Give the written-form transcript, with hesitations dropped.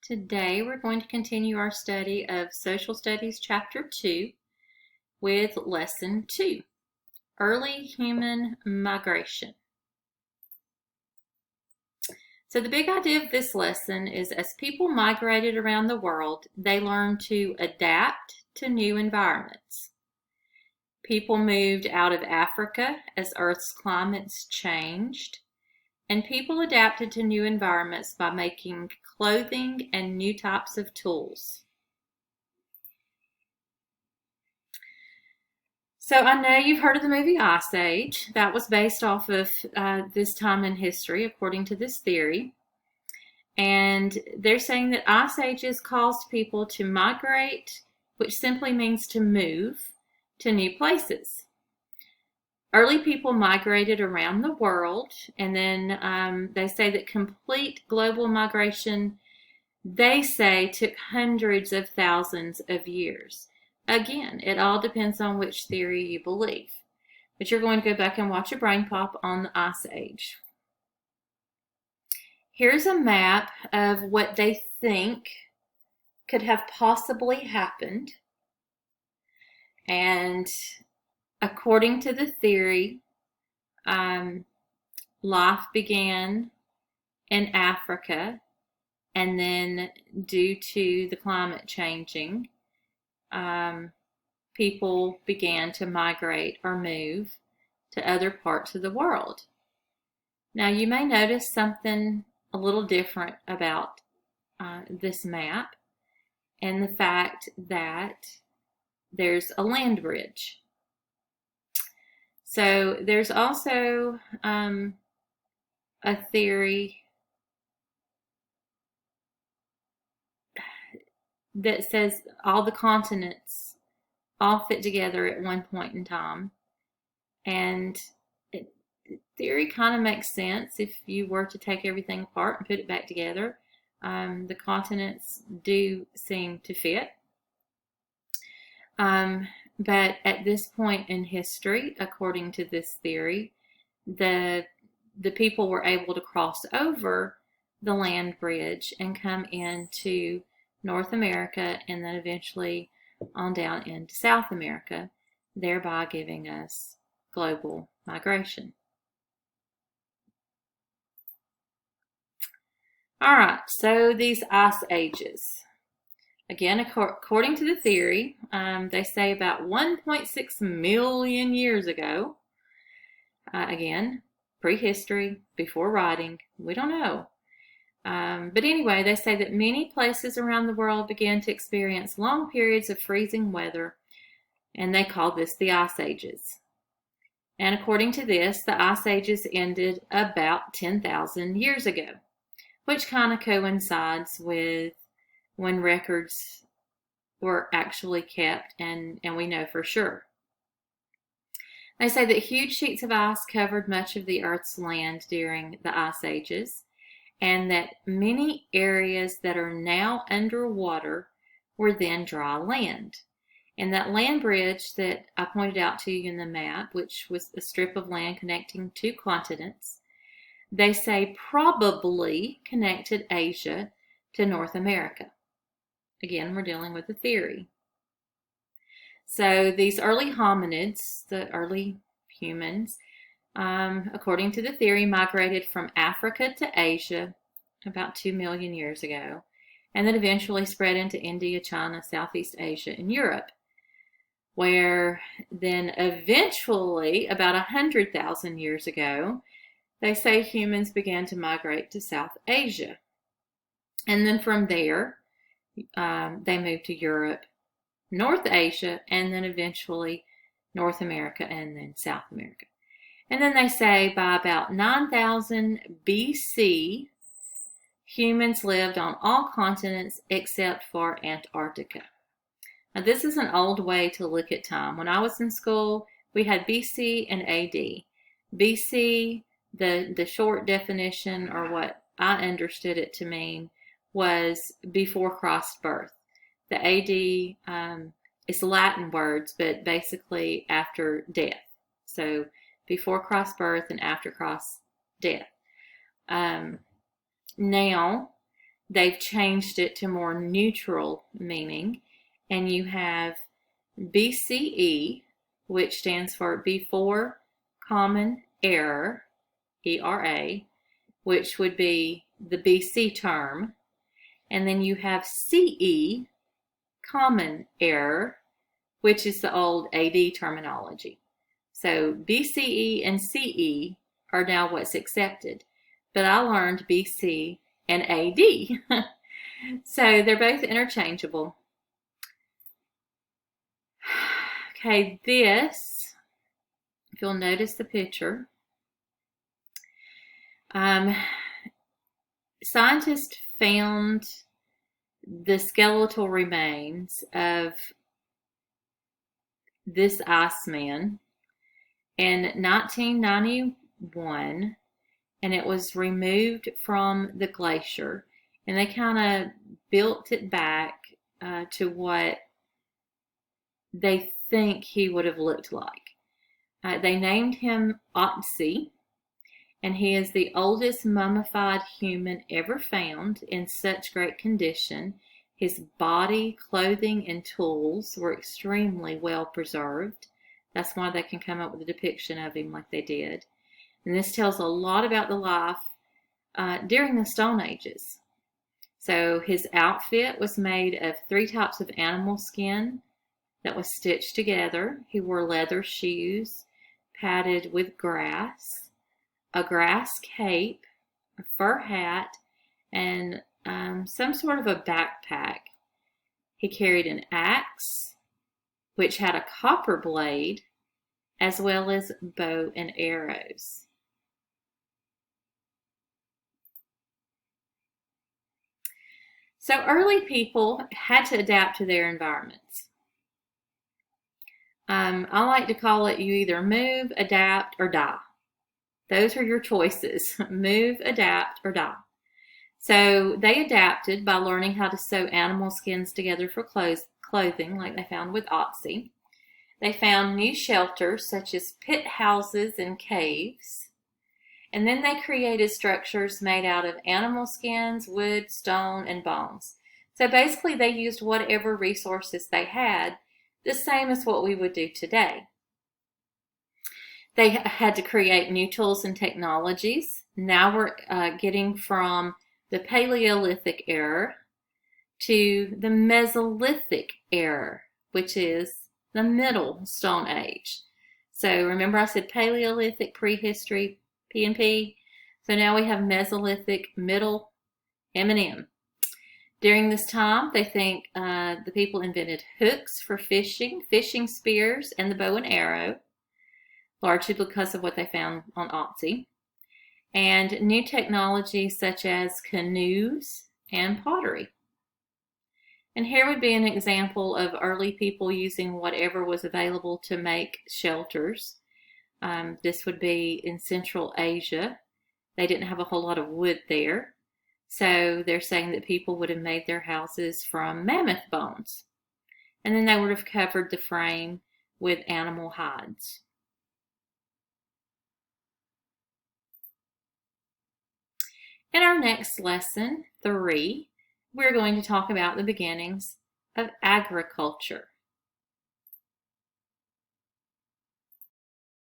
Today we're going to continue our study of Social Studies Chapter 2 with Lesson 2, Early Human Migration. So the big idea of this lesson is as people migrated around the world, they learned to adapt to new environments. People moved out of Africa as Earth's climates changed, and people adapted to new environments by making clothing and new types of tools. So I know you've heard of the movie Ice Age. That was based off of this time in history, according to this theory. And they're saying that ice ages caused people to migrate, which simply means to move to new places. Early people migrated around the world, and then they say that complete global migration, they say, took hundreds of thousands of years. Again, it all depends on which theory you believe. But you're going to go back and watch a brain pop on the Ice Age. Here's a map of what they think could have possibly happened. And according to the theory, life began in Africa, and then due to the climate changing, people began to migrate or move to other parts of the world. Now you may notice something a little different about this map, and the fact that there's a land bridge. So there's also a theory that says all the continents all fit together at one point in time. And theory kind of makes sense if you were to take everything apart and put it back together. The continents do seem to fit. But at this point in history, according to this theory, the people were able to cross over the land bridge and come into North America and then eventually on down into South America, thereby giving us global migration. All right, so these ice ages. Again, according to the theory, they say about 1.6 million years ago. Again, prehistory, before writing, we don't know. But anyway, they say that many places around the world began to experience long periods of freezing weather, and they call this the Ice Ages. And according to this, the Ice Ages ended about 10,000 years ago, which kind of coincides with when records were actually kept, and we know for sure. They say that huge sheets of ice covered much of the Earth's land during the Ice Ages, and that many areas that are now underwater were then dry land. And that land bridge that I pointed out to you in the map, which was a strip of land connecting two continents, they say probably connected Asia to North America. Again, we're dealing with a theory. So these early hominids, the early humans, according to the theory, migrated from Africa to Asia about 2 million years ago, and then eventually spread into India, China, Southeast Asia, and Europe, where then eventually, about 100,000 years ago, they say humans began to migrate to South Asia. And then from there, they moved to Europe, North Asia, and then eventually North America, and then South America. And then they say by about 9,000 BC, humans lived on all continents except for Antarctica. Now, this is an old way to look at time. When I was in school, we had BC and AD. BC, the short definition, or what I understood it to mean, was before Christ's birth. The AD is Latin words, but basically after death. So before Christ's birth and after Christ's death. Now, they've changed it to more neutral meaning, and you have BCE, which stands for Before Common Era, ERA, which would be the BC term, and then you have CE, Common Era, which is the old AD terminology. So BCE and CE are now what's accepted, but I learned BC and AD. So they're both interchangeable. Okay, this, if you'll notice the picture, scientists found the skeletal remains of this Iceman in 1991, and it was removed from the glacier, and they kind of built it back to what they think he would have looked like. They named him Otzi, and he is the oldest mummified human ever found in such great condition. His body, clothing, and tools were extremely well preserved. That's why they can come up with a depiction of him like they did. And this tells a lot about the life during the Stone Ages. So his outfit was made of 3 types of animal skin that was stitched together. He wore leather shoes padded with grass, a grass cape, a fur hat, and some sort of a backpack. He carried an axe, which had a copper blade, as well as bow and arrows. So early people had to adapt to their environments. I like to call it, you either move, adapt, or die. Those are your choices. Move, adapt, or die. So they adapted by learning how to sew animal skins together for clothing, like they found with Otzi. They found new shelters such as pit houses and caves. And then they created structures made out of animal skins, wood, stone, and bones. So basically they used whatever resources they had, the same as what we would do today. They had to create new tools and technologies. Now we're getting from the Paleolithic era to the Mesolithic era, which is the Middle Stone Age. So remember I said Paleolithic, prehistory, P&P. So now we have Mesolithic, Middle, M&M. During this time, they think the people invented hooks for fishing, fishing spears, and the bow and arrow, largely because of what they found on Otzi, and new technology such as canoes and pottery. And here would be an example of early people using whatever was available to make shelters. This would be in Central Asia. They didn't have a whole lot of wood there. So they're saying that people would have made their houses from mammoth bones. And then they would have covered the frame with animal hides. In our next lesson, 3, we're going to talk about the beginnings of agriculture.